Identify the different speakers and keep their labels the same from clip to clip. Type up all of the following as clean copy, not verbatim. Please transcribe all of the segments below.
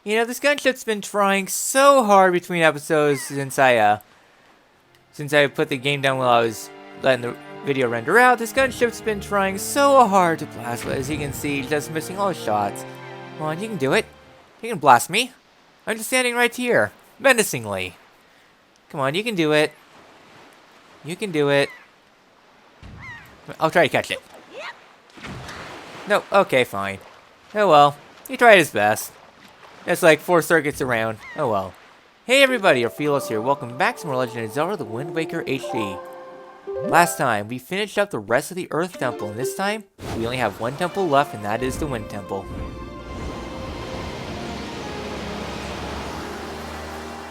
Speaker 1: You know, this gunship's been trying so hard between episodes since I put the game down while I was letting the video render out. This gunship's been trying so hard to blast, but as you can see, just missing all shots. Come on, you can do it. You can blast me. I'm just standing right here, menacingly. Come on, you can do it. You can do it. I'll try to catch it. No, okay, fine. Oh well, he tried his best. It's like 4 circuits around. Oh well. Hey everybody, Orpheolus here. Welcome back to more Legend of Zelda The Wind Waker HD. Last time, we finished up the rest of the Earth Temple, and this time, we only have one temple left, and that is the Wind Temple.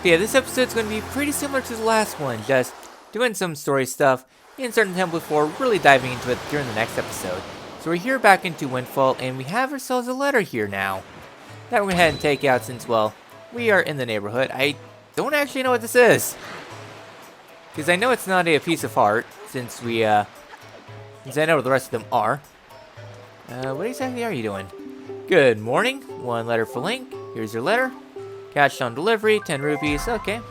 Speaker 1: But yeah, this episode's going to be pretty similar to the last one, just doing some story stuff in certain temple before really diving into it during the next episode. So we're here back into Windfall, and we have ourselves a letter here now that we're going to head and take out since, well, we are in the neighborhood. I don't actually know what this is, because I know it's not a piece of art, since I know what the rest of them are. What exactly are you doing? Good morning. 1 letter for Link. Here's your letter. Cash on delivery, 10 rupees. Okay.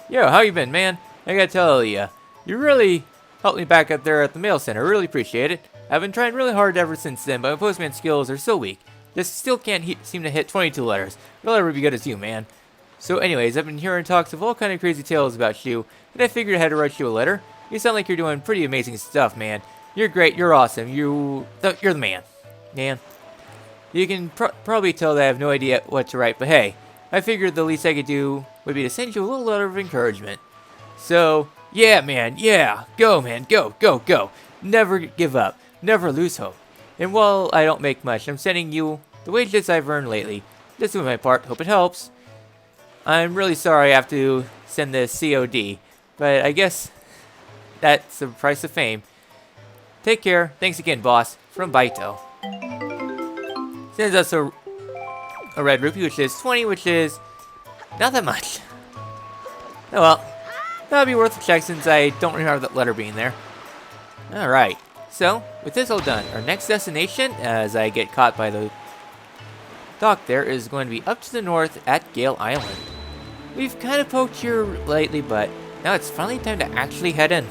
Speaker 1: Yo, how you been, man? I gotta tell you, you really helped me back up there at the mail center. Really appreciate it. I've been trying really hard ever since then, but my postman skills are so weak. Just still can't seem to hit 22 letters. Will ever be good as you, man. So anyways, I've been hearing talks of all kind of crazy tales about you, and I figured I had to write you a letter. You sound like you're doing pretty amazing stuff, man. You're great, you're awesome, you're the man. Man. You can probably tell that I have no idea what to write, but hey, I figured the least I could do would be to send you a little letter of encouragement. So, yeah, man, yeah. Go, man, go, go, go. Never give up. Never lose hope. And while I don't make much, I'm sending you the wages I've earned lately. Just doing my part. Hope it helps. I'm really sorry I have to send this COD, but I guess that's the price of fame. Take care. Thanks again, boss. From Baito. Sends us a red rupee, which is 20, which is not that much. Oh well. That'll be worth a check since I don't remember that letter being there. Alright. So, with this all done, our next destination, as I get caught by the dock there, is going to be up to the north at Gale Island. We've kind of poked here lately, but now it's finally time to actually head in.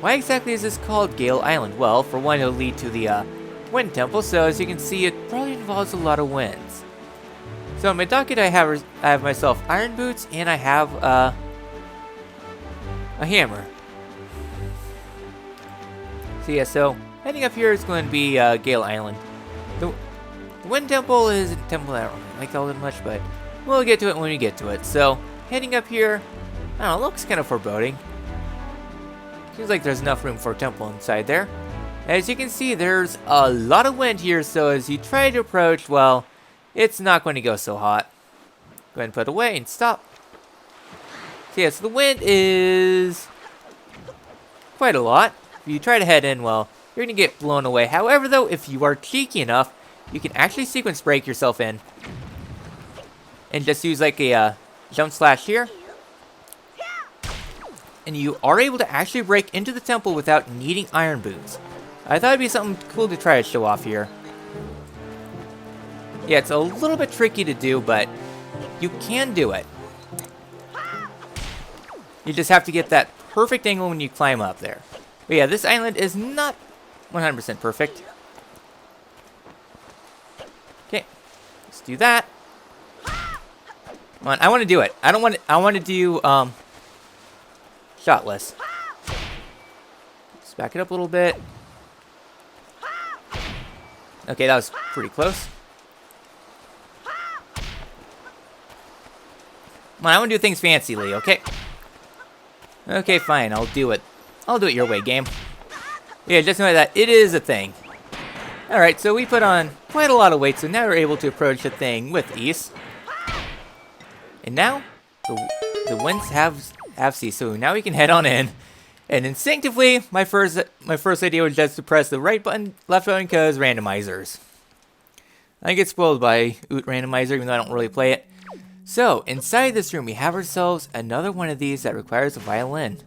Speaker 1: Why exactly is this called Gale Island? Well, for one, it'll lead to the Wind Temple, so as you can see, it probably involves a lot of winds. So on my docket, I have myself iron boots, and I have a hammer. So yeah, so heading up here is going to be Gale Island. The Wind Temple is a temple that I don't really like all that much, but we'll get to it when we get to it. So heading up here, I don't know, looks kind of foreboding. Seems like there's enough room for a temple inside there. As you can see, there's a lot of wind here, so as you try to approach, well, it's not going to go so hot. Go ahead and put away and stop. So yeah, so the wind is quite a lot. If you try to head in, well, you're going to get blown away. However, though, if you are cheeky enough, you can actually sequence break yourself in. And just use like a jump slash here. And you are able to actually break into the temple without needing iron boots. I thought it'd be something cool to try to show off here. Yeah, it's a little bit tricky to do, but you can do it. You just have to get that perfect angle when you climb up there. But yeah, this island is not 100% perfect. Okay, let's do that. Come on, I want to do it. I want to do shotless. Let's back it up a little bit. Okay, that was pretty close. Come on, I want to do things fancily, okay? Okay, fine, I'll do it. I'll do it your way, game. Yeah, just know that it is a thing. Alright, so we put on quite a lot of weight, so now we're able to approach the thing with ease. And now, the winds have ceased, so now we can head on in. And instinctively, my first idea was just to press the right button, left button, because randomizers. I get spoiled by Oot Randomizer, even though I don't really play it. So, inside this room, we have ourselves another one of these that requires a violin.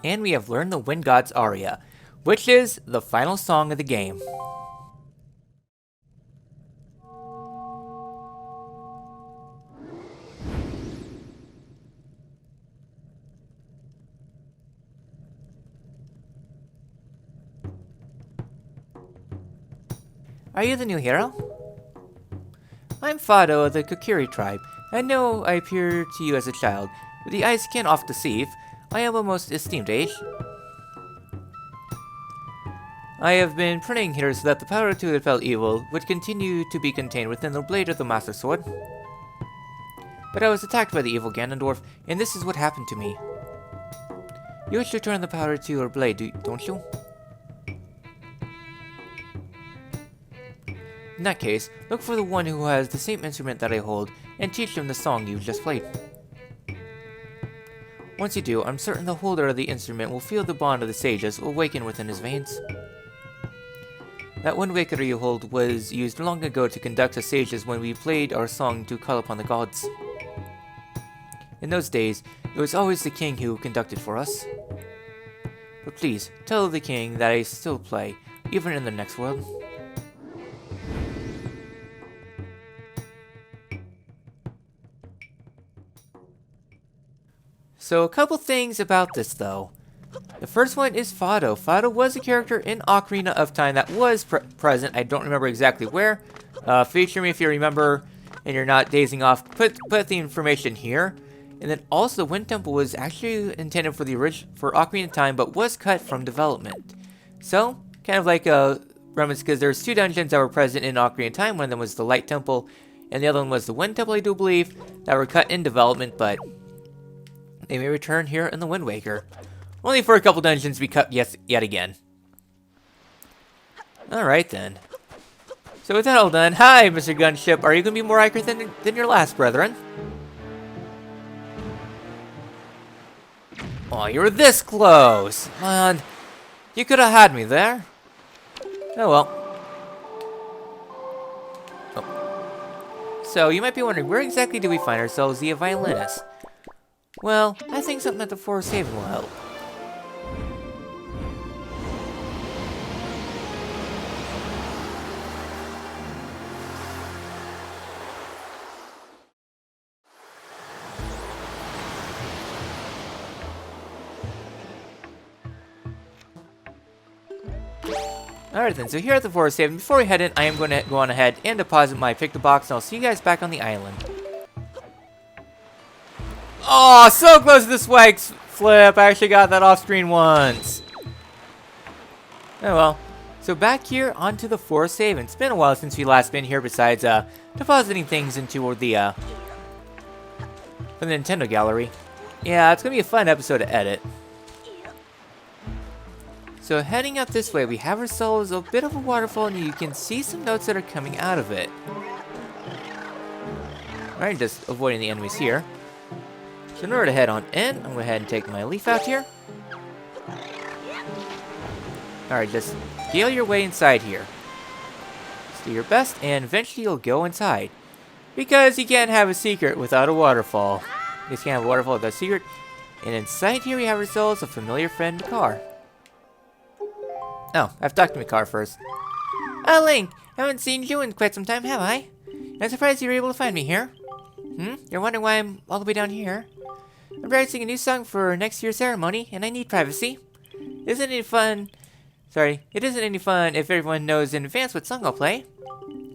Speaker 1: and we have learned the Wind God's aria, which is the final song of the game. Are you the new hero? I'm Fado of the Kokiri tribe. I know I appear to you as a child, but the eyes can oft deceive. I am a most esteemed age. I have been praying here so that the power to repel evil would continue to be contained within the blade of the Master Sword. But I was attacked by the evil Ganondorf, and this is what happened to me. You wish to turn the power to your blade, don't you? In that case, look for the one who has the same instrument that I hold, and teach him the song you just played. Once you do, I'm certain the holder of the instrument will feel the bond of the sages awaken within his veins. That Wind Waker you hold was used long ago to conduct the sages when we played our song to call upon the gods. In those days, it was always the king who conducted for us. But please, tell the king that I still play, even in the next world. So a couple things about this though. The first one is Fado. Fado was a character in Ocarina of Time that was present. I don't remember exactly where. Feature me if you remember and you're not dazing off. Put the information here. And then also the Wind Temple was actually intended for for Ocarina of Time, but was cut from development. So kind of like a remnants, because there's two dungeons that were present in Ocarina of Time. One of them was the Light Temple, and the other one was the Wind Temple, I do believe, that were cut in development, but they may return here in the Wind Waker. Only for a couple dungeons we cut yet again. Alright then. So with that all done, hi Mr. Gunship, are you going to be more accurate than your last brethren? Oh, you were this close! Man, you could have had me there. Oh well. Oh. So you might be wondering, where exactly do we find ourselves the violinist? Well, I think something at the Forest Haven will help. Alright then, so here at the Forest Haven, before we head in, I am going to go on ahead and deposit my pick the box, and I'll see you guys back on the island. Oh, so close to the swag flip. I actually got that off screen once. Oh well. So back here onto the Forest Haven. It's been a while since we last been here, besides depositing things into the from the Nintendo gallery. Yeah, it's gonna be a fun episode to edit. So heading up this way, we have ourselves a bit of a waterfall, and you can see some notes that are coming out of it. Alright, just avoiding the enemies here. So in order to head on in, I'm going to go ahead and take my leaf out here. Alright, just scale your way inside here. Just do your best, and eventually you'll go inside. Because you can't have a secret without a waterfall. You just can't have a waterfall without a secret. And inside here we have ourselves a familiar friend, Makar. Oh, I have to talk to Makar first. Oh, Link! I haven't seen you in quite some time, have I? I'm surprised you were able to find me here. You're wondering why I'm all the way down here? I'm practicing a new song for next year's ceremony, and I need privacy. It isn't any fun if everyone knows in advance what song I'll play.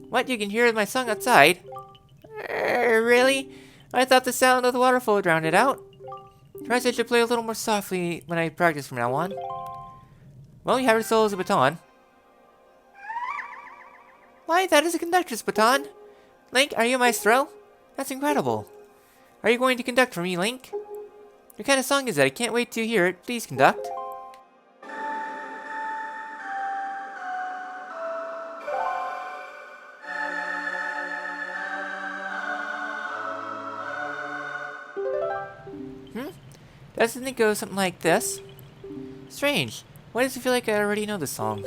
Speaker 1: What, you can hear my song outside? Really? I thought the sound of the waterfall drowned it out. Perhaps I should play a little more softly when I practice from now on. Well, you have yourselves a baton. Why, that is a conductor's baton. Link, are you a maestro? That's incredible. Are you going to conduct for me, Link? What kind of song is that? I can't wait to hear it. Please conduct. Doesn't it go something like this? Strange. Why does it feel like I already know the song?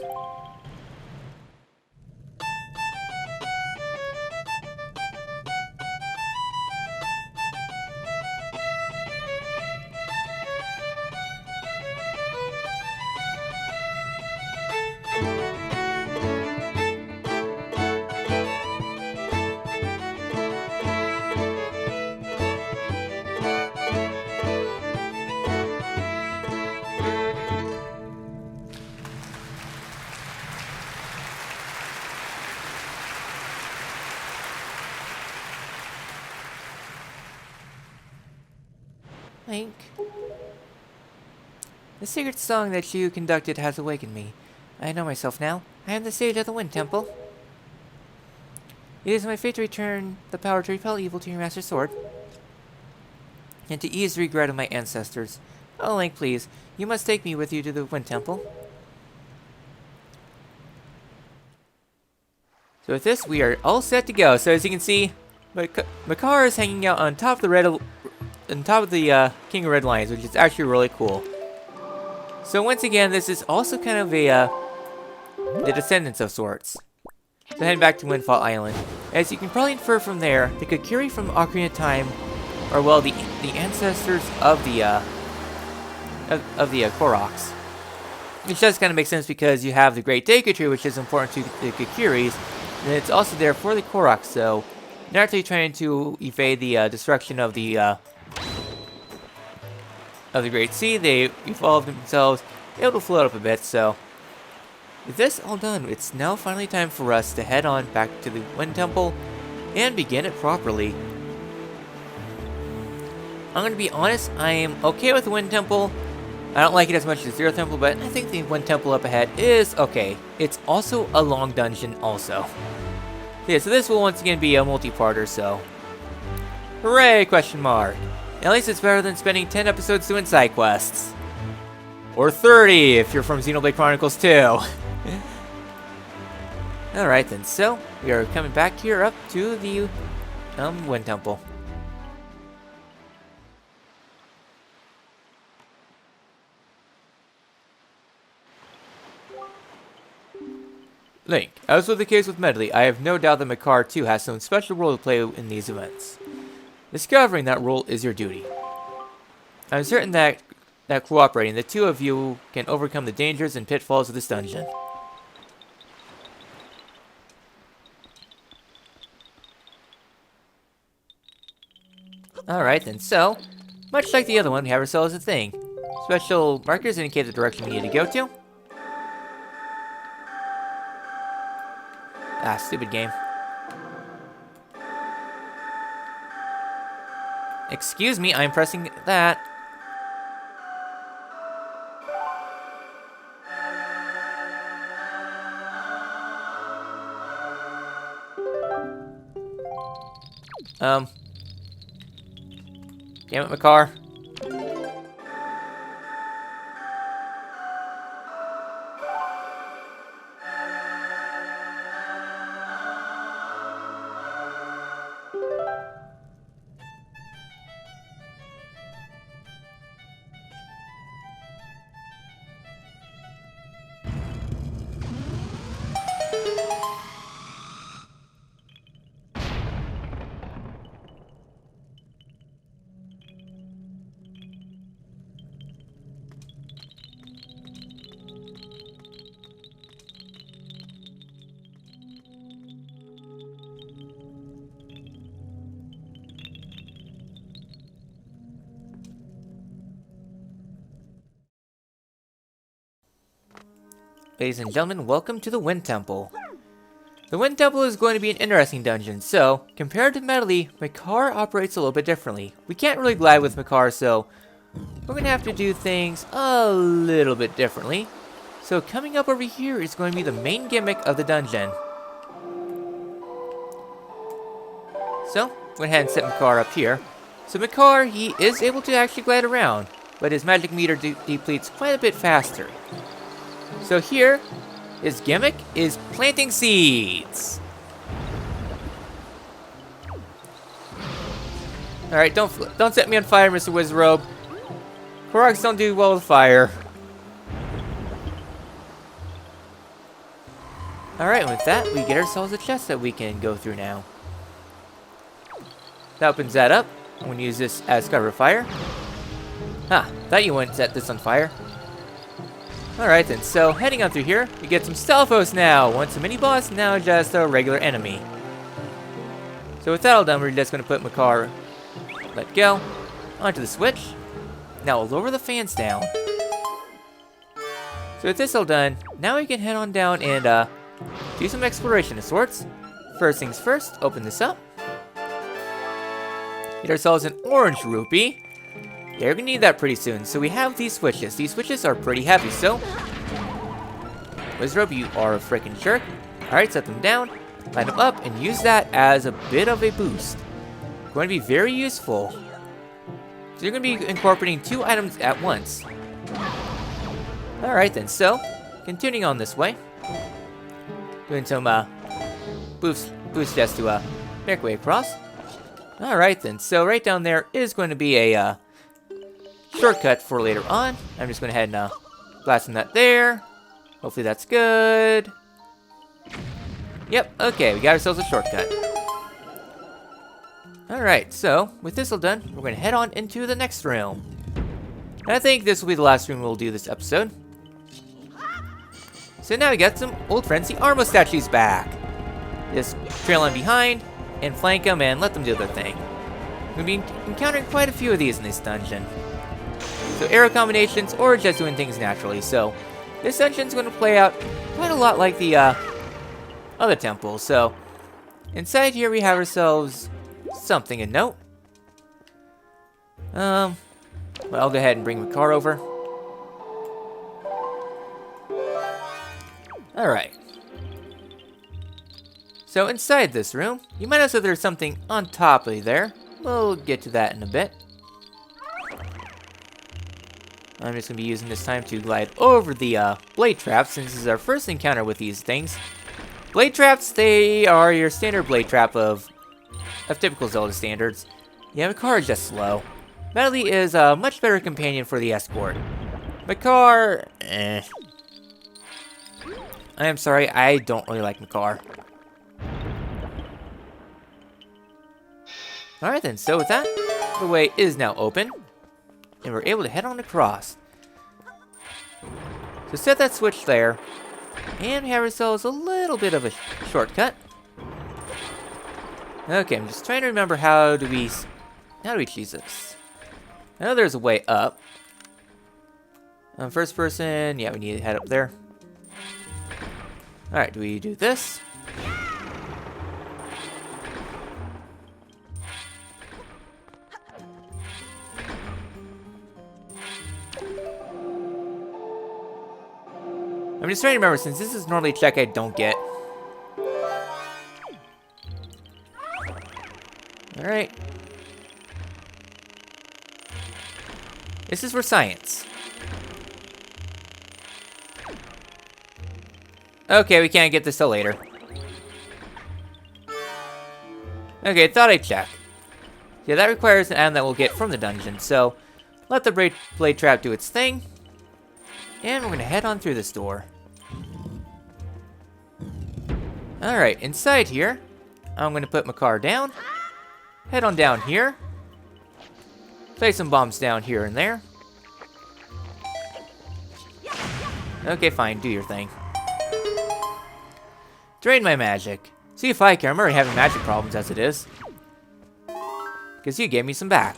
Speaker 1: Link. The sacred song that you conducted has awakened me. I know myself now. I am the sage of the Wind Temple. It is my fate to return the power to repel evil to your master's sword, and to ease the regret of my ancestors. Oh, Link, please. You must take me with you to the Wind Temple. So with this, we are all set to go. So as you can see, Makar is hanging out on top of the King of Red Lions, which is actually really cool. So once again, this is also kind of the descendants of sorts. So heading back to Windfall Island. As you can probably infer from there, the Kokiri from Ocarina of Time are, well, the ancestors of the Koroks. Which does kind of make sense because you have the Great Deku Tree, which is important to the Kokiris, and it's also there for the Koroks, so they're actually trying to evade the destruction of the Great Sea. They evolved themselves, able to float up a bit, so with this all done, it's now finally time for us to head on back to the Wind Temple and begin it properly. I'm going to be honest, I am okay with the Wind Temple. I don't like it as much as the Zero Temple, but I think the Wind Temple up ahead is okay. It's also a long dungeon also. Yeah, so this will once again be a multi-parter, so hooray, question mark. At least it's better than spending 10 episodes doing side quests. Or 30 if you're from Xenoblade Chronicles 2. Alright then, so we are coming back here up to the Wind Temple. Link, as was the case with Medley, I have no doubt that Makar too has some special role to play in these events. Discovering that role is your duty. I'm certain that cooperating, the two of you can overcome the dangers and pitfalls of this dungeon. Alright then, so, much like the other one, we have ourselves a thing. Special markers indicate the direction we need to go to. Ah, stupid game. Excuse me, I'm pressing that. Damn it, Makar. Ladies and gentlemen, welcome to the Wind Temple. The Wind Temple is going to be an interesting dungeon, so, compared to Medley, Makar operates a little bit differently. We can't really glide with Makar, so we're going to have to do things a little bit differently. So coming up over here is going to be the main gimmick of the dungeon. So, go ahead and set Makar up here. So Makar, he is able to actually glide around, but his magic meter depletes quite a bit faster. So here, his gimmick is planting seeds. Alright, don't set me on fire, Mr. Wizrobe. Koroks don't do well with fire. Alright, with that, we get ourselves a chest that we can go through now. That opens that up. I'm going to use this as cover fire. Huh, thought you wouldn't set this on fire. Alright then, so heading on through here, we get some Stalfos now. Once a mini-boss, now just a regular enemy. So with that all done, we're just going to put Makar, let go, onto the switch. Now we'll lower the fans down. So with this all done, now we can head on down and do some exploration of sorts. First things first, open this up. Get ourselves an orange rupee. Yeah, we're gonna need that pretty soon. So we have these switches. These switches are pretty heavy, so... Wizrobe, you are a freaking jerk. Alright, set them down, line them up, and use that as a bit of a boost. Going to be very useful. So you're going to be incorporating 2 items at once. Alright then, so, continuing on this way. Doing some, boost tests to, make our way across. Alright then, so right down there is going to be a, shortcut for later on. I'm just going to head and, blast in that there. Hopefully that's good. Yep, okay, we got ourselves a shortcut. Alright, so, with this all done, we're going to head on into the next room. And I think this will be the last room we'll do this episode. So now we got some old friends, the Armo statues back. Just trail on behind, and flank them, and let them do their thing. We'll be encountering quite a few of these in this dungeon. So arrow combinations, or just doing things naturally, so... This dungeon's going to play out quite a lot like the other temples. So, inside here we have ourselves something to note. Well, I'll go ahead and bring the car over. Alright. So, inside this room, you might notice that there's something on top of there. We'll get to that in a bit. I'm just going to be using this time to glide over the blade traps, since this is our first encounter with these things. Blade traps, they are your standard blade trap of typical Zelda standards. Yeah, Makar is just slow. Medley is a much better companion for the escort. Makar, I am sorry, I don't really like Makar. Alright then, so with that, the way is now open. And we're able to head on across. So set that switch there. And we have ourselves a little bit of a shortcut. Okay, I'm just trying to remember how do we choose this? I know there's a way up. First person, yeah, we need to head up there. Alright, do we do this? I'm just trying to remember, since this is normally a check I don't get. Alright. This is for science. Okay, we can't get this till later. Okay, thought I'd check. Yeah, that requires an item that we'll get from the dungeon, so let the blade trap do its thing. And we're gonna head on through this door. Alright, inside here, I'm gonna put my car down. Head on down here. Place some bombs down here and there. Okay, fine, do your thing. Drain my magic. See if I care, I'm already having magic problems as it is. Because you gave me some back.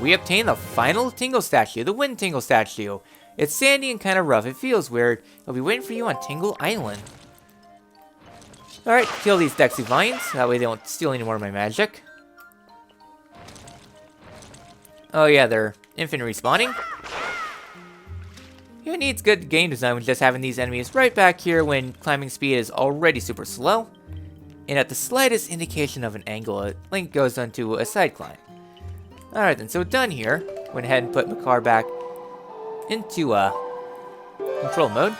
Speaker 1: We obtain the final Tingle statue, the Wind Tingle statue. It's sandy and kind of rough. It feels weird. I'll be waiting for you on Tingle Island. Alright, kill these Dexy Vines. That way they don't steal any more of my magic. Oh yeah, they're infinite respawning. Who needs good game design when just having these enemies right back here when climbing speed is already super slow? And at the slightest indication of an angle, Link goes onto a side climb. Alright then, so done here. Went ahead and put my car back into control mode.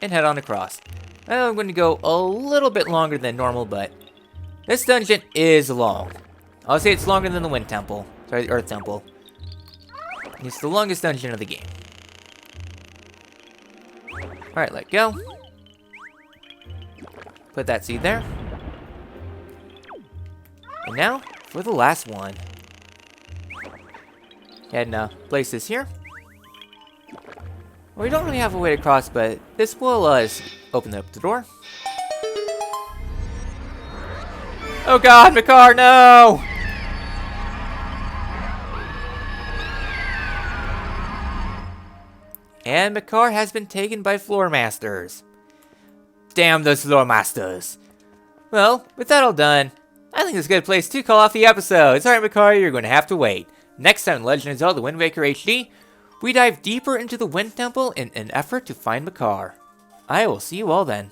Speaker 1: And head on across. Now I'm going to go a little bit longer than normal, but this dungeon is long. I'll say it's longer than the Wind Temple. Sorry, the Earth Temple. It's the longest dungeon of the game. Alright, let go. Put that seed there. And now, for the last one. And place this here. Well, we don't really have a way to cross, but this will open up the door. Oh god, Makar, no! And Makar has been taken by Floor Masters. Damn those lore masters. Well, with that all done, I think it's a good place to call off the episode. Sorry, Makari, you're going to have to wait. Next time in Legend of Zelda Wind Waker HD, we dive deeper into the Wind Temple in an effort to find Makar. I will see you all then.